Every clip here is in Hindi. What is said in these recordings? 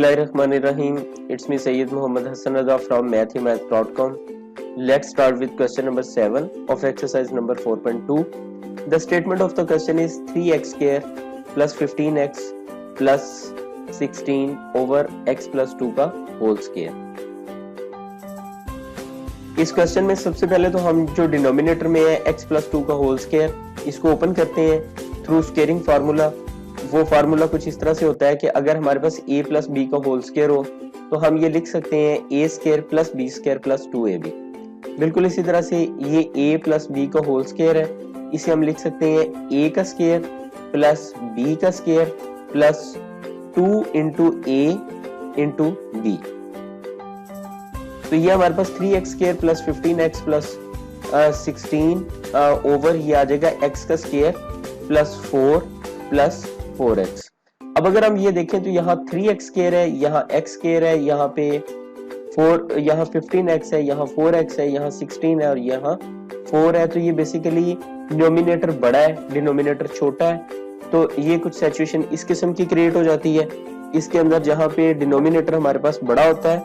Bismillahirrahmanirrahim. It's me Sayyid Muhammad Hassan Reza from mathemath.com. Let's start with question number 7 of exercise number 4.2. The statement of the question is 3x square plus 15x plus 16 over x plus 2 का होल स्क्वायर. इस क्वेश्चन में सबसे पहले तो हम जो डिनोमिनेटर में है x प्लस 2 का होल स्क्वायर, इसको ओपन करते हैं थ्रू स्क्वेयरिंग फार्मूला. वो फार्मूला कुछ इस तरह से होता है कि अगर हमारे पास a प्लस बी का होल स्क्वायर हो तो हम ये लिख सकते हैं a square plus B square plus 2ab. बिल्कुल इसी तरह से ये a प्लस बी का होल स्क्वायर है, इसे हम लिख सकते हैं a का स्क्वायर प्लस b का square plus 2 into a into b. तो ये हमारे पास 3x square plus 15x plus 16 over ये आ जाएगा x का स्क्वायर प्लस 4 प्लस 4x. अब अगर हम ये देखें तो यहाँ 3x स्क्वायर है, यहाँ x स्क्वायर है, यहाँ पे 4, यहाँ 15x है, यहाँ 4x है, यहाँ 16 है और यहाँ 4 है. तो ये बेसिकली डिनोमिनेटर बड़ा है, डिनोमिनेटर छोटा है. तो ये कुछ सिचुएशन इस किस्म की क्रिएट हो जाती है. इसके अंदर जहाँ पे डिनोमिनेटर हमारे पास बड़ा होता है,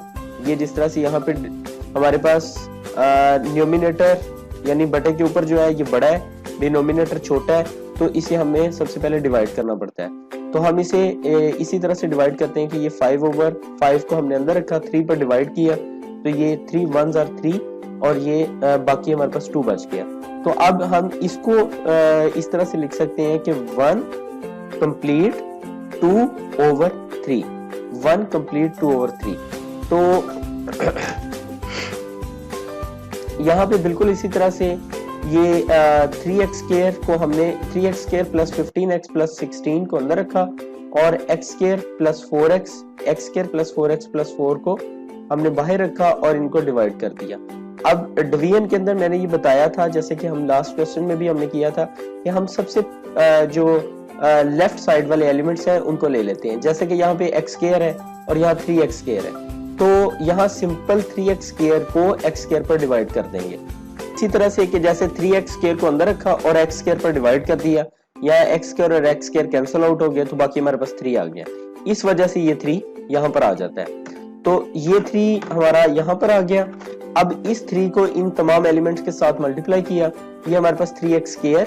ये जिस तरह से यहाँ पे हमारे पास न्यूमिनेटर यानी बटे के ऊपर जो है ये बड़ा है, डिनोमिनेटर छोटा है, तो इसे हमें सबसे पहले डिवाइड करना पड़ता है. तो हम इसे इसी तरह से डिवाइड करते हैं कि ये 5 ओवर 5 को हमने अंदर रखा, 3 पर डिवाइड किया तो ये 3 1s are 3 और ये बाकी हमारे पास 2 बच गया. तो अब हम इसको इस तरह से लिख सकते हैं कि 1 कंप्लीट 2 ओवर 3, 1 कंप्लीट 2 ओवर 3. तो यहाँ पे बिल्कुल इसी तरह से ये 3x स्क्वायर को हमने 3x square plus 15x plus 16 को अंदर रखा और x square plus 4x x square plus 4x plus 4 को हमने बाहर रखा और इनको डिवाइड कर दिया. अब डिवीजन के अंदर मैंने ये बताया था, जैसे कि हम लास्ट क्वेश्चन में भी हमने किया था, कि हम सबसे जो लेफ्ट साइड वाले एलिमेंट्स हैं उनको ले लेते हैं. जैसे कि यहाँ पे x स्क्वायर है और यहाँ 3x स्क्वायर है, तो यहाँ सिंपल 3x स्क्वायर को x स्क्वायर पर डिवाइड कर देंगे. इसी तरह से कि जैसे 3x स्क्वायर को अंदर रखा और x स्क्वायर पर डिवाइड कर दिया, या x स्क्वायर और x स्क्वायर कैंसिल आउट हो गया तो बाकी हमारे पास 3 आ गया. इस वजह से ये 3 यहाँ पर आ जाता है. तो ये 3 हमारा यहाँ पर आ गया. अब इस 3 को इन तमाम एलिमेंट्स के साथ मल्टीप्लाई किया, ये हमारे पास 3x स्क्वायर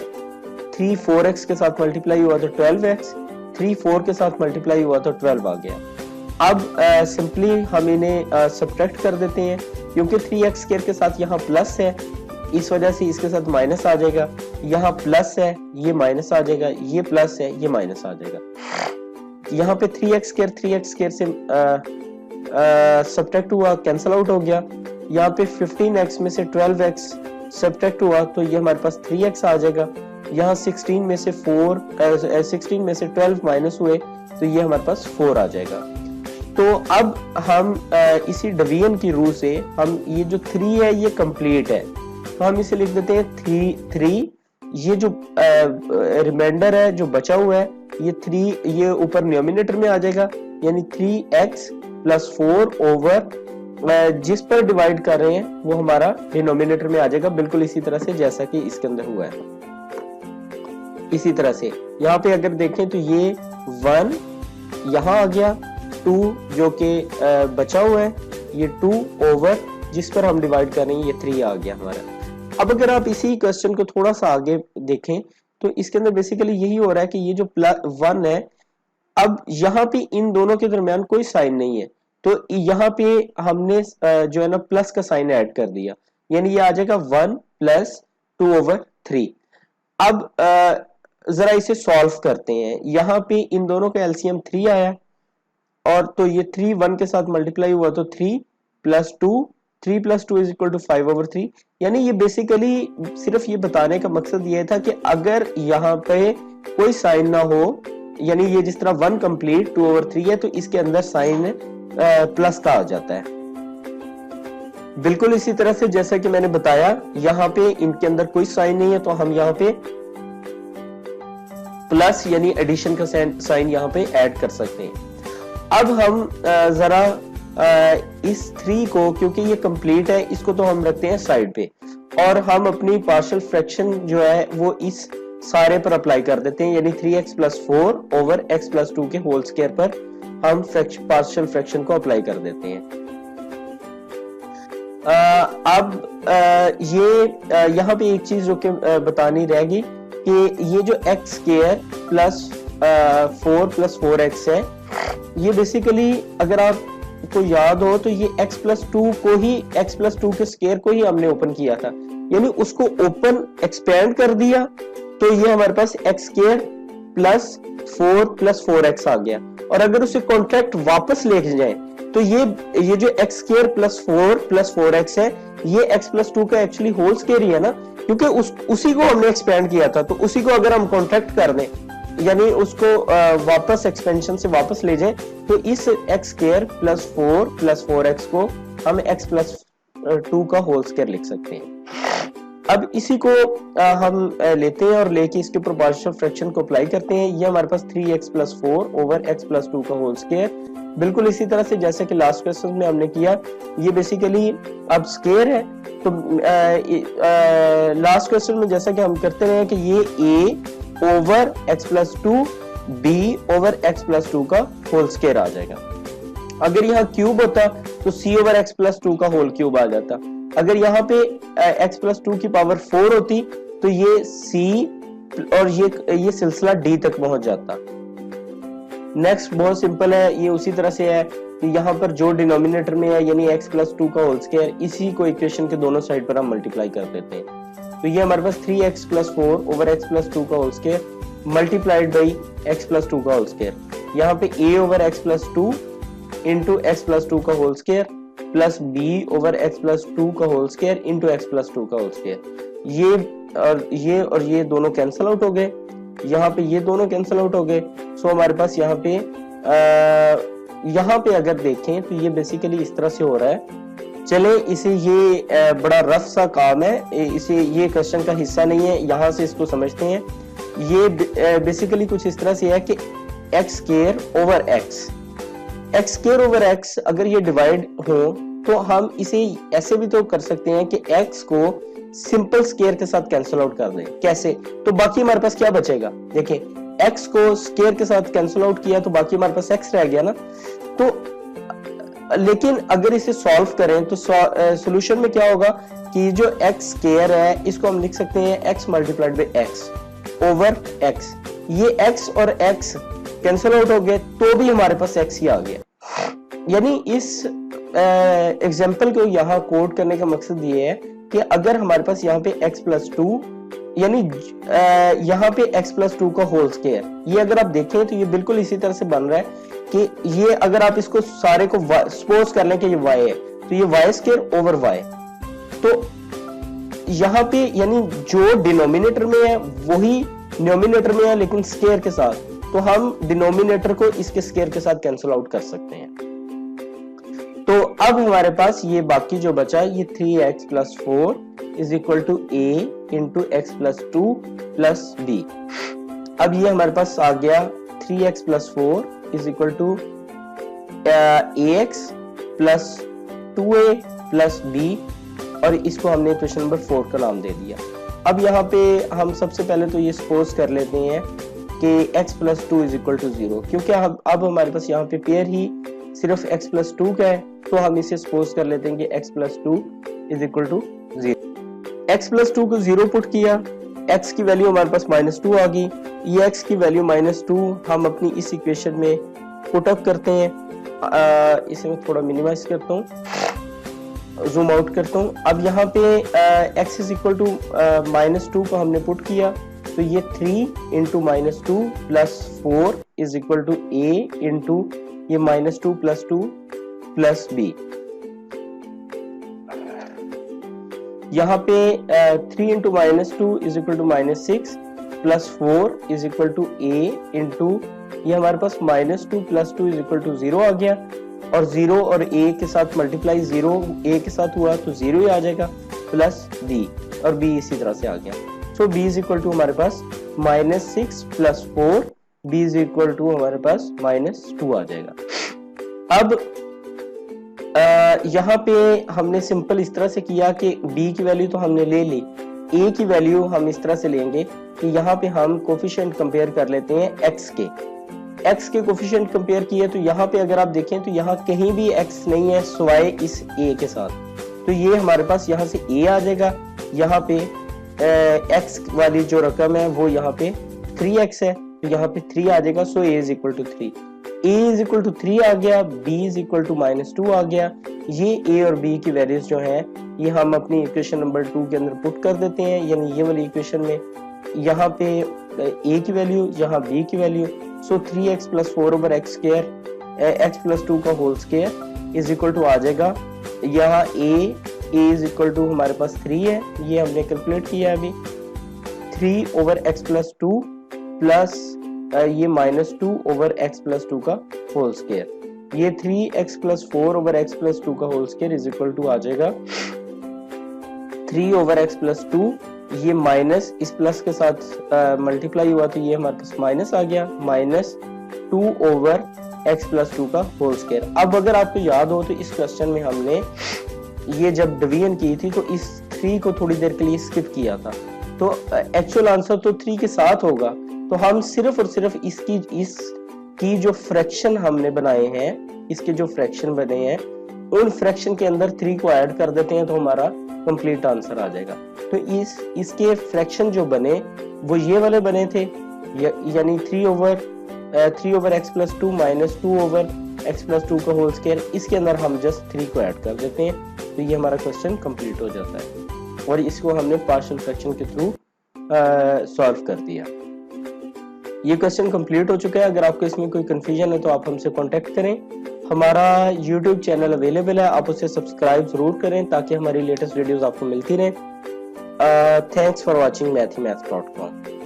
3 4x के साथ मल्टीप्लाई हुआ तो 12x, 3 4 के साथ मल्टीप्लाई हुआ तो 12 आ गया. अब सिंपली हम इन्हें सब्ट्रैक्ट कर देते हैं, क्योंकि 3x स्क्वायर के साथ यहाँ प्लस है, इस वजह से इसके साथ माइनस आ जाएगा. यहाँ प्लस है, ये माइनस आ जाएगा, ये प्लस है, ये माइनस आ जाएगा. यहाँ पे 3x स्क्वायर से सब्ट्रैक्ट हुआ, कैंसिल आउट हो गया. यहाँ पे 15x में से 12x सब्ट्रैक्ट हुआ तो ये हमारे पास 3x आ जाएगा. यहाँ 16 में से 12 माइनस हुए तो ये हमारे पास 4 आ जाएगा. तो अब हम इसी डिवीजन की रूल से हम ये जो 3 है ये कंप्लीट है, तो हम इसे लिख देते हैं 3. ये जो रिमाइंडर है जो बचा हुआ है ये 3 ये ऊपर न्यूमिनेटर में आ जाएगा, यानी 3x प्लस 4 ओवर जिस पर डिवाइड कर रहे हैं वो हमारा डिनोमिनेटर में आ जाएगा, बिल्कुल इसी तरह से जैसा कि इसके अंदर हुआ है. इसी तरह से यहाँ पे अगर देखें तो ये 1 यहाँ आ गया, 2 जो कि बचा हुआ है ये 2 ओवर जिस पर हम डिवाइड कर रहे हैं ये 3 आ गया हमारा. अब अगर आप इसी क्वेश्चन को थोड़ा सा आगे देखें तो इसके अंदर बेसिकली यही हो रहा है कि ये जो +1 है, अब यहाँ पे इन दोनों के दरमियान कोई साइन नहीं है, तो यहाँ पे हमने जो है ना प्लस का साइन ऐड कर दिया, यानी ये आ जाएगा 1 प्लस 2 ओवर 3. अब जरा इसे सॉल्व करते हैं. यहाँ पे इन दोनों का एलसीएम 3 आया और तो ये 3 1 के साथ मल्टीप्लाई हुआ तो 3 plus 2 3 plus 2 is equal to 5 over 3. यानी ये बेसिकली सिर्फ ये बताने का मकसद ये था कि अगर यहाँ पे कोई साइन ना हो, यानी ये जिस तरह 1 कंप्लीट 2 ओवर 3 है तो इसके अंदर साइन प्लस का आ जाता है. बिल्कुल इसी तरह से जैसा कि मैंने बताया यहाँ पे इनके अंदर कोई साइन नहीं है, तो हम यहाँ पे प्लस यानी एडिशन का साइन यहाँ पे ऐड कर सकते हैं. अब हम जरा इस 3 को, क्योंकि ये कंप्लीट है, इसको तो हम रखते हैं साइड पे और हम अपनी पार्शियल फ्रैक्शन जो है वो इस सारे पर अप्लाई कर देते हैं, यानी 3x plus 4 over x plus 2 के होल स्क्वायर पर हम पार्शियल फ्रैक्शन को अप्लाई कर देते हैं। ये यहाँ पे एक चीज जो कि बतानी रहेगी कि ये जो x square plus 4 plus 4x है, ये बेसिकली अगर आपको याद हो तो ये x प्लस 2 को ही, x प्लस 2 के स्क्वायर को ही हमने ओपन किया था, यानी उसको ओपन एक्सपेंड कर दिया तो ये हमारे पास x square plus 4 plus 4x आ गया। और अगर उसे कॉन्ट्रैक्ट वापस लेके जाए तो ये जो x square plus 4 plus 4x है, ये x प्लस 2 का एक्चुअली होल स्क्वायर ही है ना, क्योंकि उसी को हमने एक्सपेंड किया था। तो उसी को अगर हम कॉन्ट्रैक्ट कर दें, यानी उसको वापस एक्सपेंशन से वापस ले जाएं, तो इस x square plus 4 plus 4x को हम x प्लस 2 का होल स्क्वायर लिख सकते हैं। अब इसी को हम लेते हैं और लेके इसके ऊपर पार्शियल फ्रैक्शन को अप्लाई करते हैं। ये हमारे पास 3x plus 4 over x plus 2 का होल स्क्वायर, बिल्कुल इसी तरह से जैसे कि लास्ट क्वेश्चन में हमने किया। ये बेसिकली अब स्क्वायर है, तो लास्ट क्वेश्चन में जैसा कि हम करते रहे कि ये a over x plus 2 b over x plus 2 का होल स्क्वायर आ जाएगा। अगर यहाँ क्यूब होता तो c ओवर x प्लस 2 का होल क्यूब आ जाता। अगर यहाँ पे x प्लस 2 की पावर 4 होती तो ये c और ये सिलसिला d तक पहुंच जाता। नेक्स्ट बहुत सिंपल है, ये उसी तरह से है कि यहाँ पर जो डिनोमिनेटर में है यानी x प्लस 2 का होल स्क्वायर, इसी को इक्वेशन के दोनों साइड पर हम मल्टीप्लाई कर देते हैं। तो ये हमारे पास 3x plus 4 over x plus 2 का whole square multiplied by x plus 2 का होल स्क्वायर। यहाँ पे a over x plus 2 into x plus 2 का whole square plus b over x plus 2 का whole square into x plus 2 का होल स्क्वायर। ये दोनों कैंसिल आउट हो गए, यहाँ पे ये दोनों कैंसिल आउट हो गए। सो हमारे पास यहाँ पे अगर देखें तो ये बेसिकली इस तरह से हो रहा है। चले इसे, ये बड़ा रफ सा काम है, इसे ये क्वेश्चन का हिस्सा नहीं है, यहाँ से इसको समझते हैं। ये बेसिकली कुछ इस तरह से है कि x square over x square over x अगर ये डिवाइड हो तो हम इसे ऐसे भी तो कर सकते हैं कि x को सिंपल स्क्वायर के साथ कैंसिल आउट कर दें। कैसे? तो बाकी हमारे पास क्या बचेगा, देखिए x को स्क्वायर के साथ कैंसिल आउट किया तो बाकी हमारे पास x रह गया ना। तो लेकिन अगर इसे सॉल्व करें तो सॉल्यूशन में क्या होगा कि जो x स्क्वायर है इसको हम लिख सकते हैं x multiplied by x over x। ये x और x कैंसिल आउट हो गए तो भी हमारे पास x ही आ गया। यानी इस एग्जाम्पल को यहाँ कोड करने का मकसद ये है कि अगर हमारे पास यहाँ पे x प्लस 2 यानी यहाँ पे x प्लस 2 का होल स्क्वायर, ये अगर आप देखें तो ये बिल्कुल इसी तरह से बन रहा है कि ये अगर आप इसको सारे को सपोज कर लें कि ये y है तो ये y स्क्वायर ओवर y। तो यहाँ पे यानी जो डिनोमिनेटर में है वही न्यूमिनेटर में है लेकिन स्क्वायर के साथ, तो हम डिनोमिनेटर को इसके स्क्वायर के साथ कैंसिल आउट कर सकते हैं। तो अब हमारे पास ये बाकी जो बचा ये 3x plus 4 is equal to a into X plus 2 plus b। अब ये हमारे पास आ गया 3x plus 4 is equal to ax plus 2a plus b, और इसको हमने क्वेश्चन नंबर 4 का नाम दे दिया। अब यहाँ पे हम सबसे पहले तो ये सपोज कर लेते हैं कि x plus 2 is equal to 0, क्योंकि अब हमारे पास यहाँ पे पेयर ही सिर्फ x प्लस 2 का है, तो हम इसे सपोज कर लेते हैं कि x plus 2 is equal to 0। x plus 2 को 0 पुट किया, x की वैल्यू हमारे पास -2 आ गई। ये x की वैल्यू -2 हम अपनी इस इक्वेशन में पुट अप करते हैं। इसे मैं थोड़ा मिनिमाइज करता हूँ, जूम आउट करता हूँ। अब यहाँ पे x इज इक्वल टू -2 को हमने पुट किया तो ये 3 into -2 plus 4 is equal to a into ये -2 प्लस 2 प्लस b। यहाँ पे 3 into -2 is equal to -6 plus 4 is equal to a into ये हमारे पास -2 प्लस 2 इज इक्वल टू 0 आ गया, और 0 और a के साथ मल्टीप्लाई 0 a के साथ हुआ तो 0 ही आ जाएगा, प्लस b, और b इसी तरह से आ गया। So b is equal to हमारे पास -6 plus 4, b is equal to हमारे पास -2 आ जाएगा। अब यहाँ पे हमने सिंपल इस तरह से किया कि b की वैल्यू तो हमने ले ली, a की वैल्यू हम इस तरह से लेंगे कि यहाँ पे हम कोफिशिएंट कंपेयर कर लेते हैं x के। x के कोफिशिएंट कंपेयर किए तो यहाँ पे अगर आप देखें तो यहाँ कहीं भी x नहीं है सिवाय इस a के साथ, तो ये हमारे पास यहाँ से a आ जाएगा, यहाँ पे x वाली जो रकम है वो यहाँ पे 3x है, तो यहाँ पे 3 आ जाएगा। So a is equal to 3, a is equal to 3 आ गया, b इज इक्वल टू -2 आ गया। ये a और b की वैल्यूज जो हैं ये हम अपनी इक्वेशन नंबर 2 के अंदर पुट कर देते हैं, यानी ये वाली इक्वेशन में यहाँ पे a की वैल्यू, यहाँ b की value. So 3x + 4 over x square, x + 2 का whole square is equal to आ जाएगा, यहाँ a इज इक्वल टू हमारे पास 3 है, ये हमने कैलकुलेट किया अभी, 3 ओवर x + 2 प्लस ये -2 ओवर x + 2 का होल स्क्वायर, ये 3x + 4 ओवर x + 2 का whole square is equal to आ जाएगा 3 ओवर x + 2, ये माइनस इस प्लस के साथ मल्टीप्लाई हुआ तो ये हमारे पास माइनस आ गया, -2 ओवर x + 2 का होल स्क्वायर। अब अगर आपको याद हो तो इस क्वेश्चन में हमने ये जब डिवीजन की थी तो इस 3 को थोड़ी देर के लिए स्किप किया था, तो एक्चुअल आंसर तो 3 के साथ होगा, तो हम सिर्फ और सिर्फ इसकी जो फ्रैक्शन हमने बनाए हैं, इसके जो फ्रैक्शन बने हैं उन फ्रैक्शन के अंदर 3 को ऐड कर देते हैं तो हमारा कंप्लीट आंसर आ जाएगा। तो इसके फ्रैक्शन जो बने वो ये वाले बने थे, यानी 3 ओवर x + 2 -2 ओवर x + 2 का होल स्क्वायर, इसके अंदर हम जस्ट 3 को ऐड कर देते हैं, तो ये हमारा क्वेश्चन कंप्लीट हो जाता है और इसको हमने पार्शियल फ्रैक्शन के थ्रू सॉल्व कर दिया। ये क्वेश्चन कंप्लीट हो चुका है। अगर आपको इसमें कोई कंफ्यूजन है तो आप हमसे कांटेक्ट करें। हमारा YouTube चैनल अवेलेबल है, आप उसे सब्सक्राइब जरूर करें ताकि हमारी लेटेस्ट वीडियोस आपको मिलती रहें। Thanks for watching mathemath.com।